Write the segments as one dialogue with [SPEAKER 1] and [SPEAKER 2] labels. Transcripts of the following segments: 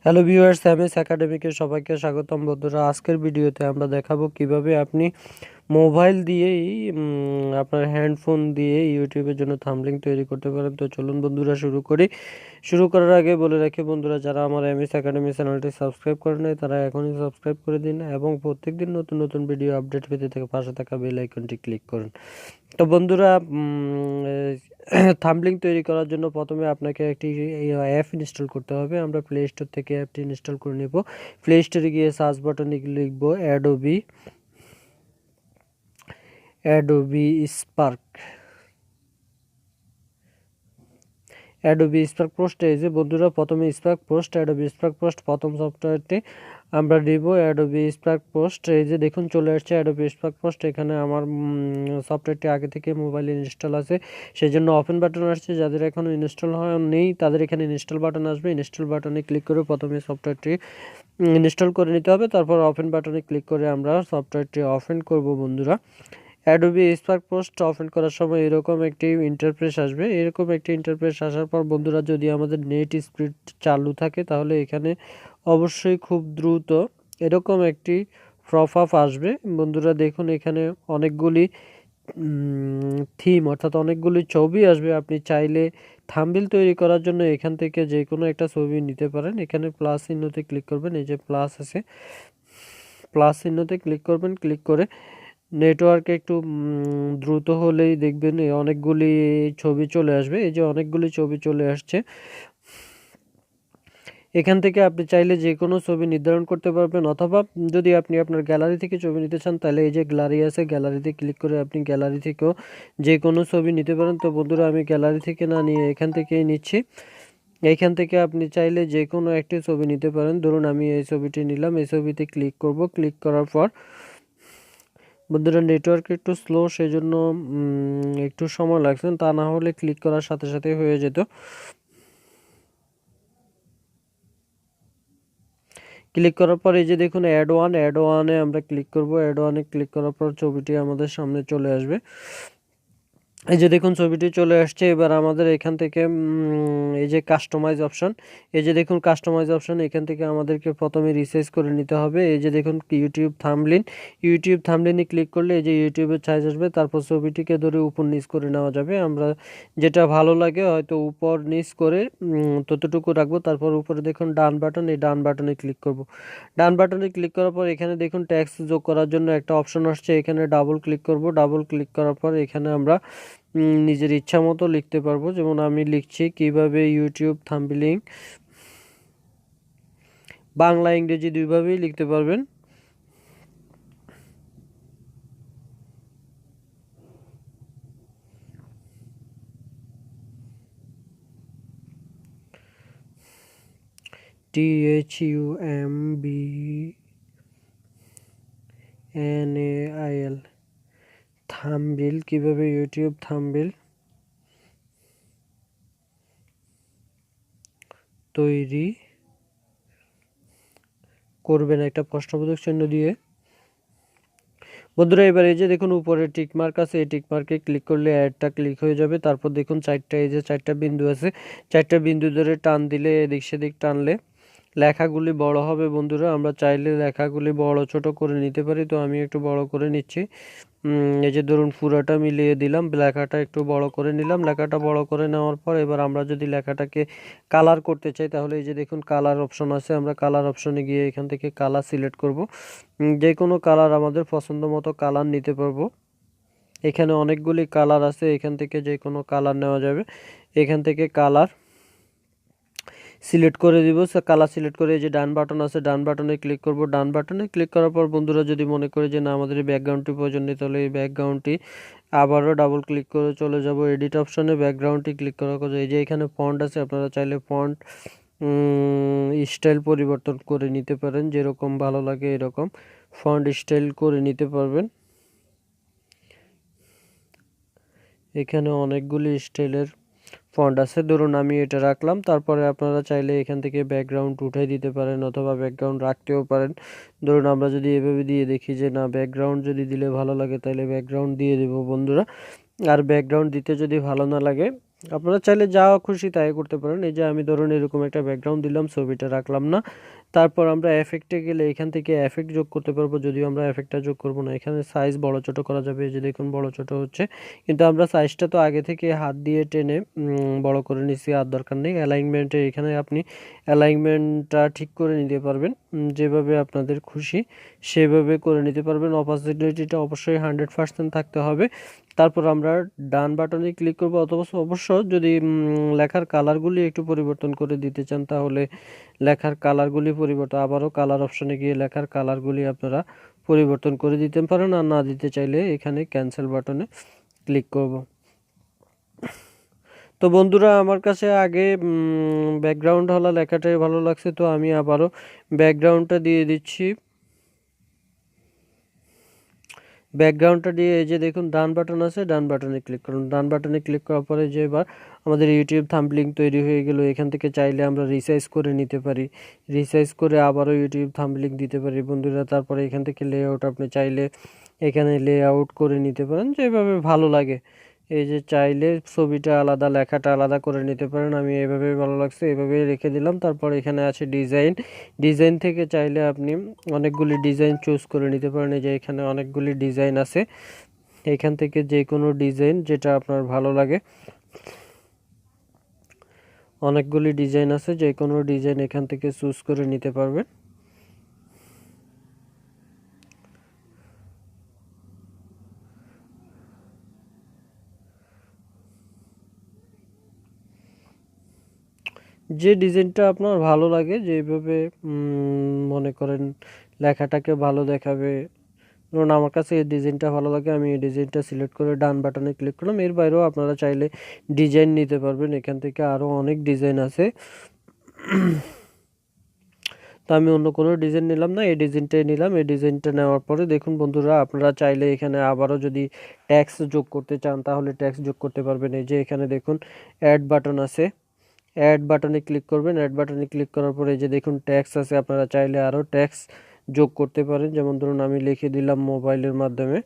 [SPEAKER 1] Hello viewers, MS একাডেমিকে সবাইকে স্বাগতম। বন্ধুরা, আজকের ভিডিওতে আমরা দেখাবো কিভাবে আপনি মোবাইল দিয়েই আপনার হ্যান্ডফোন দিয়ে ইউটিউবের জন্য থাম্বনেল তৈরি করতে পারেন। তো চলুন বন্ধুরা শুরু করি। শুরু করার আগে বলে রাখি বন্ধুরা, যারা আমার এমএস একাডেমি চ্যানেলটি সাবস্ক্রাইব করে নেয় তারা এখনই সাবস্ক্রাইব করে দিন এবং প্রত্যেকদিন নতুন নতুন ভিডিও আপডেট পেতে থেকে পাশে থাকা বেল আইকনটি ক্লিক করুন। তো বন্ধুরা, থাম্বনেল তৈরি করার জন্য প্রথমে আপনাকে একটি অ্যাপ ইনস্টল করতে হবে। আমরা প্লে স্টোর থেকে অ্যাপটি ইনস্টল করে নেব। প্লে স্টোরে গিয়ে সার্চ বাটনে লিখব Adobe spark. Adobe spark post, এই যে বন্ধুরা প্রথমে spark post, Adobe spark post প্রথম সফটওয়্যারটি আমরা নিব। অ্যাডোবি স্পার্ক পোস্ট, এই যে দেখুন চলে আসছে অ্যাডোবি স্পার্ক পোস্ট। এখানে আমার সফটওয়্যারটি আগে থেকে মোবাইলে ইনস্টল আছে, সেই জন্য ওপেন বাটন আসছে। যাদের এখনও ইনস্টল নেই তাদের এখানে ইনস্টল বাটন আসবে। ইনস্টল বাটনে ক্লিক করে প্রথমে সফটওয়্যারটি ইনস্টল করে নিতে হবে, তারপর ওপেন বাটনে ক্লিক করে আমরা সফটওয়্যারটি ওপেন করব। বন্ধুরা, অ্যাডোবি স্পার্ক পোস্ট ওপেন করার সময় এরকম একটি ইন্টারফেস আসবে। এরকম একটি ইন্টারফেস আসার পর বন্ধুরা, যদি আমাদের নেট স্পিড চালু থাকে তাহলে এখানে অবশ্যই খুব দ্রুত এরকম একটি পপ আপ আসবে। বন্ধুরা দেখুন, এখানে অনেকগুলি থিম অর্থাৎ অনেকগুলি ছবি আসবে। আপনি চাইলে থাম্বনেল তৈরি করার জন্য এখান থেকে যে কোনো একটা ছবি নিতে পারেন। এখানে প্লাস চিহ্নতে ক্লিক করবেন, এই যে প্লাস আছে, প্লাস চিহ্নতে ক্লিক করবেন। ক্লিক করে নেটওয়ার্ক একটু দ্রুত হলেই দেখবেন অনেকগুলি ছবি চলে আসবে। এই যে অনেকগুলি ছবি চলে আসছে। এখান থেকে আপনি চাইলে যে কোনো ছবি নির্ধারণ করতে পারবেন, অথবা যদি আপনি আপনার গ্যালারি থেকে ছবি নিতে চান তাহলে এই যে গ্যালারি আছে, গ্যালারিতে ক্লিক করে আপনি গ্যালারি থেকেও যে কোনো ছবি নিতে পারেন। তো বন্ধুরা, আমি গ্যালারি থেকে না নিয়ে এখান থেকেই নিচ্ছি। এইখান থেকে আপনি চাইলে যে কোনো একটি ছবি নিতে পারেন। ধরুন আমি এই ছবিটি নিলাম, এই ছবিতে ক্লিক করব। ক্লিক করার পর বন্ধুরা, নেটওয়ার্ক একটু স্লো, সেজন্য একটু সময় লাগছে, তা না হলে ক্লিক করার সাথে সাথে হয়ে যেত। ক্লিক করার পর এই যে দেখুন অ্যাড ওয়ানে আমরা ক্লিক করব। অ্যাড ওয়ানে ক্লিক করার পর ছবিটি আমাদের সামনে চলে আসবে। এই যে দেখুন ছবিটি চলে আসছে। এবার আমাদের এখান থেকে এই যে কাস্টমাইজ অপশন, এই যে দেখুন কাস্টমাইজ অপশন, এখান থেকে আমাদেরকে প্রথমে রিসাইজ করে নিতে হবে। এই যে দেখুন ইউটিউব থাম্বনেলে ক্লিক করলে এই যে ইউটিউবের সাইজ আসবে। তারপর ছবিটিকে ধরে উপর নিচ করে নেওয়া যাবে। আমরা যেটা ভালো লাগে হয়তো উপর নিচ করে ততটুকু রাখবো। তারপর উপরে দেখুন ডান বাটন, এই ডান বাটনে ক্লিক করব। ডান বাটনে ক্লিক করার পর এখানে দেখুন টেক্সট যোগ করার জন্য একটা অপশন আসছে, এখানে ডাবল ক্লিক করব। ডাবল ক্লিক করার পর এখানে আমরা নিজের ইচ্ছা মতো লিখতে পারবো। যেমন আমি লিখছি কিভাবে ইউটিউব থাম্বনেল, বাংলা ইংরেজি দুইভাবেই লিখতে পারবেন। THUMBNAIL, থাম্বনেল, কিভাবে ইউটিউব থাম্বনেল তৈরি করবেন একটা প্রশ্নবোধক চিহ্ন দিয়ে। বন্ধুরা, এবার এই যে দেখুন উপরে টিক মার্ক আছে, এই টিক মার্কে ক্লিক করলে অ্যাডটা ক্লিক হয়ে যাবে। তারপর দেখুন এই যে চারটা বিন্দু আছে, চারটা বিন্দু ধরে টান দিলে এদিক সেদিক টানলে লেখাগুলি বড় হবে। বন্ধুরা, আমরা চাইলে লেখাগুলি বড় ছোট করে নিতে পারি। তো আমি একটু বড় করে নিচ্ছি। এই যে ধরুন পুরোটা মিলিয়ে দিলাম, লেখাটা একটু বড় করে নিলাম। লেখাটা বড় করে নেওয়ার পর এবার আমরা যদি লেখাটাকে কালার করতে চাই তাহলে এই যে দেখুন কালার অপশন আছে, আমরা কালার অপশনে গিয়ে এখান থেকে কালার সিলেক্ট করব। যে কোনো কালার আমাদের পছন্দ মতো কালার নিতে পারবো। এখানে অনেকগুলি কালার আছে, এখান থেকে যে কোনো কালার নেওয়া যাবে। এখান থেকে কালার সিলেক্ট করে দিব। কালার সিলেক্ট করে এই যে ডান বাটন আছে, ডান বাটনে ক্লিক করব। ডান বাটনে ক্লিক করার পর বন্ধুরা, যদি মনে করে যে না আমাদের এই ব্যাকগ্রাউন্ডটি প্রয়োজন নেই তাহলে এই ব্যাকগ্রাউন্ডটি আবারও ডাবল ক্লিক করে চলে যাব এডিট অপশনে। ব্যাকগ্রাউন্ডটি ক্লিক করার পর এই যে এখানে ফন্ট আছে, আপনারা চাইলে ফন্ট স্টাইল পরিবর্তন করে নিতে পারেন, যেরকম ভালো লাগে এরকম ফন্ট স্টাইল করে নিতে পারবেন। এখানে অনেকগুলি স্টাইলের ফন্ট আছে, ধরুন আমি এটা রাখলাম। তারপরে আপনারা চাইলে এখান থেকে ব্যাকগ্রাউন্ড উঠাই দিতে পারেন অথবা ব্যাকগ্রাউন্ড রাখতেও পারেন। ধরুন আমরা যদি এভাবে দিয়ে দেখি যে না ব্যাকগ্রাউন্ড যদি দিলে ভালো লাগে তাহলে ব্যাকগ্রাউন্ড দিয়ে দেব বন্ধুরা। আর ব্যাকগ্রাউন্ড দিতে যদি ভালো না লাগে আপনারা চাইলে যা খুশি তাই করতে পারেন। এই যে আমি ধরুন এরকম একটা ব্যাকগ্রাউন্ড দিলাম, ছবিটা রাখলাম না। তারপর আমরা এফেক্টে গেলে এখান থেকে এফেক্ট যোগ করতে পারবো, যদিও আমরা এফেক্টটা যোগ করব না। এখানে সাইজ বড় ছোট করা যাবে, এই যে দেখুন বড় ছোট হচ্ছে, কিন্তু আমরা সাইজটা তো আগে থেকে হাত দিয়ে টেনে বড় করে নিচ্ছি, আর দরকার নেই। অ্যালাইনমেন্টে এখানে আপনি অ্যালাইনমেন্টটা ঠিক করে নিতে পারবেন, যেভাবে আপনাদের খুশি সেভাবে করে নিতে পারবেন। অপাসিটিটা অবশ্যই 100% থাকতে হবে। তারপর আমরা ডান বাটনে ক্লিক করব, অথবা অবশ্য যদি লেখার কালারগুলি একটু পরিবর্তন করে দিতে চান তাহলে লেখার কালারগুলি পরিবর্তন, আবারও কালার অপশনে গিয়ে লেখার কালারগুলি আপনারা পরিবর্তন করে দিতে পারেন। আর না দিতে চাইলে এখানে ক্যান্সেল বাটনে ক্লিক করব। তো বন্ধুরা, আমার কাছে আগে ব্যাকগ্রাউন্ড হলা লেখাটাই ভালো লাগছে, তো আমি আবারও ব্যাকগ্রাউন্ডটা দিয়ে দিচ্ছি। ব্যাকগ্রাউন্ডটা দিয়ে এই যে দেখুন ডান বাটন আছে, ডান বাটনে ক্লিক করুন। ডান বাটনে ক্লিক করার পরে যে এবার আমাদের ইউটিউব থাম্বনেইল তৈরি হয়ে গেল। এখান থেকে চাইলে আমরা রিসাইজ করে নিতে পারি, রিসাইজ করে আবারও ইউটিউব থাম্বনেইল দিতে পারি বন্ধুরা। তারপরে এখান থেকে লেআউট আপনি চাইলে এখানে লেআউট করে নিতে পারেন যেভাবে ভালো লাগে। এই যে চাইলে ছবিটা আলাদা, লেখাটা আলাদা করে নিতে পারেন। আমি এভাবে ভালো লাগছে এভাবেই রেখে দিলাম। তারপর এখানে আছে ডিজাইন, ডিজাইন থেকে চাইলে আপনি অনেকগুলি ডিজাইন চুজ করে নিতে পারেন। এই যে এখানে অনেকগুলি ডিজাইন আছে, এখান থেকে যে কোনো ডিজাইন যেটা আপনার ভালো লাগে, অনেকগুলি ডিজাইন আছে, যে কোনো ডিজাইন এখান থেকে চুজ করে নিতে পারবেন। যে ডিজাইনটা আপনার ভালো লাগে, যেভাবে মনে করেন লেখাটাকে ভালো দেখাবে, ধরুন আমার কাছে এই ডিজাইনটা ভালো লাগে, আমি এই ডিজাইনটা সিলেক্ট করে ডান বাটনে ক্লিক করলাম। এর বাইরেও আপনারা চাইলে ডিজাইন নিতে পারবেন, এখান থেকে আরও অনেক ডিজাইন আছে। তো আমি অন্য কোনো ডিজাইন নিলাম না, এই ডিজাইনটাই নিলাম। এই ডিজাইনটা নেওয়ার পরে দেখুন বন্ধুরা, আপনারা চাইলে এখানে আবারও যদি ট্যাক্স যোগ করতে চান তাহলে ট্যাক্স যোগ করতে পারবেন। এই যে এখানে দেখুন অ্যাড বাটন আছে, অ্যাড বাটনে ক্লিক করবেন। অ্যাড বাটনে ক্লিক করার পরে এই যে দেখুন ট্যাক্স আছে, আপনারা চাইলে আরও ট্যাক্স যোগ করতে পারেন। যেমন ধরুন আমি লিখে দিলাম মোবাইলের মাধ্যমে,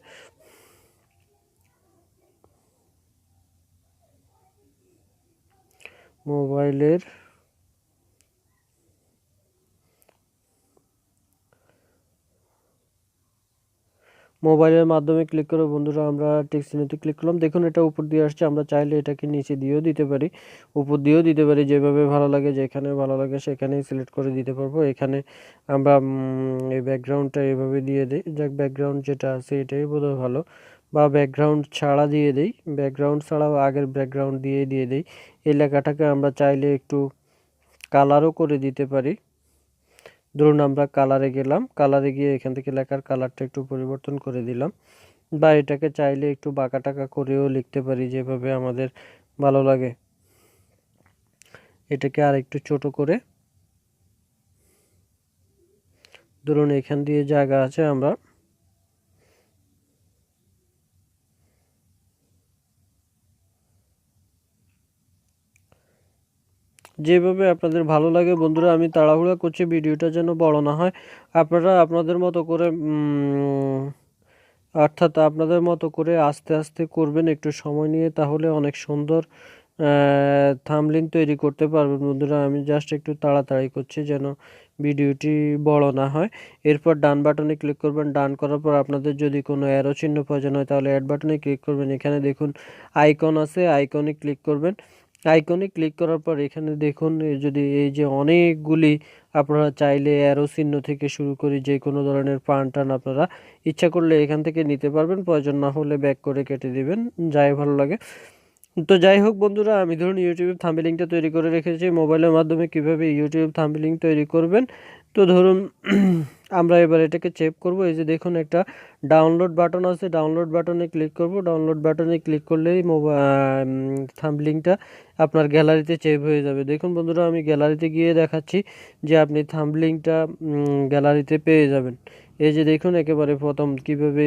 [SPEAKER 1] মোবাইলের মাধ্যমে ক্লিক করে বন্ধুরা আমরা টেক্সট মেনুতে ক্লিক করলাম। দেখুন এটা উপর দিয়ে আসছে, আমরা চাইলে এটাকে নিচে দিয়েও দিতে পারি, উপর দিয়েও দিতে পারি, যেভাবে ভালো লাগে, যেখানে ভালো লাগে সেখানেই সিলেক্ট করে দিতে পারবো। এখানে আমরা এই ব্যাকগ্রাউন্ডটা এভাবে দিয়ে দিই, যাক ব্যাকগ্রাউন্ড যেটা আছে এটাই বোধহয় ভালো, বা ব্যাকগ্রাউন্ড ছাড়া দিয়ে দিই, ব্যাকগ্রাউন্ড ছাড়াও আগের ব্যাকগ্রাউন্ড দিয়ে দিই। এই লেখাটাকে আমরা চাইলে একটু কালারও করে দিতে পারি। ধরুন আমরা কালারে গেলাম, কালারে গিয়ে এখান থেকে লেখার কালারটা একটু পরিবর্তন করে দিলাম, বা এটাকে চাইলে একটু বাঁকা টাকা করেও লিখতে পারি, যেভাবে আমাদের ভালো লাগে। এটাকে আর একটু ছোট করে, ধরুন এখান দিয়ে জায়গা আছে, আমরা যেভাবে আপনাদের ভালো লাগে বন্ধুরা। আমি তাড়াহুড়া করছি ভিডিওটা যেন বড় না হয়, আপনারা আপনাদের মতো করে অর্থাৎ আপনাদের মতো করে আস্তে আস্তে করবেন, একটু সময় নিয়ে, তাহলে অনেক সুন্দর থাম্বনেইল তৈরি করতে পারবেন বন্ধুরা। আমি জাস্ট একটু তাড়াতাড়ি করছি যেন ভিডিওটি বড় না হয়। এরপর ডান বাটনে ক্লিক করবেন। ডান করার পর আপনাদের যদি কোনো অ্যারো চিহ্ন প্রয়োজন হয় তাহলে অ্যাড বাটনে ক্লিক করবেন। এখানে দেখুন আইকন আছে, আইকনে ক্লিক করবেন। আইকনে ক্লিক করার পর এখানে দেখুন যদি এই যে অনেকগুলি, আপনারা চাইলে অ্যারো চিহ্ন থেকে শুরু করে যে কোনো ধরনের টান আপনারা ইচ্ছা করলে এখান থেকে নিতে পারবেন, প্রয়োজন না হলে ব্যাক করে কেটে দিবেন, যাই ভালো লাগে। তো যাই হোক বন্ধুরা, আমি ধরুন ইউটিউব থাম্বনেইলটা তৈরি করে রেখেছি। মোবাইলের মাধ্যমে কিভাবে ইউটিউব থাম্বনেইল তৈরি করবেন, তো ধরুন আমরা এবার এটাকে সেভ করব। এই যে দেখুন একটা ডাউনলোড বাটন আছে, ডাউনলোড বাটনে ক্লিক করব। ডাউনলোড বাটনে ক্লিক করলেই থাম্বনেইলটা আপনার গ্যালারিতে সেভ হয়ে যাবে। দেখুন বন্ধুরা, আমি গ্যালারিতে গিয়ে দেখাচ্ছি যে আপনি থাম্বনেইলটা গ্যালারিতে পেয়ে যাবেন। এই যে দেখুন একেবারে প্রথম কিভাবে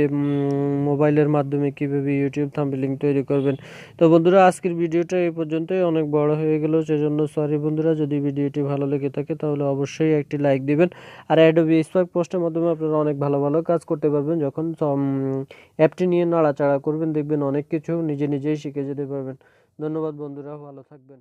[SPEAKER 1] মোবাইলের মাধ্যমে কিভাবে ইউটিউব থাম্বনেইল তৈরি করবেন। তো বন্ধুরা, আজকের ভিডিওটা এই পর্যন্তই, অনেক বড় হয়ে গেল, সেজন্য সরি বন্ধুরা। যদি ভিডিওটি ভালো লেগে থাকে তাহলে অবশ্যই একটি লাইক দিবেন। আর অ্যাডোবি স্পার্ক পোস্টের মাধ্যমে আপনারা অনেক ভালো ভালো কাজ করতে পারবেন। যখন অ্যাপটি নিয়ে নাড়াচাড়া করবেন দেখবেন অনেক কিছু নিজে নিজেই শিখে যেতে পারবেন। ধন্যবাদ বন্ধুরা, ভালো থাকবেন।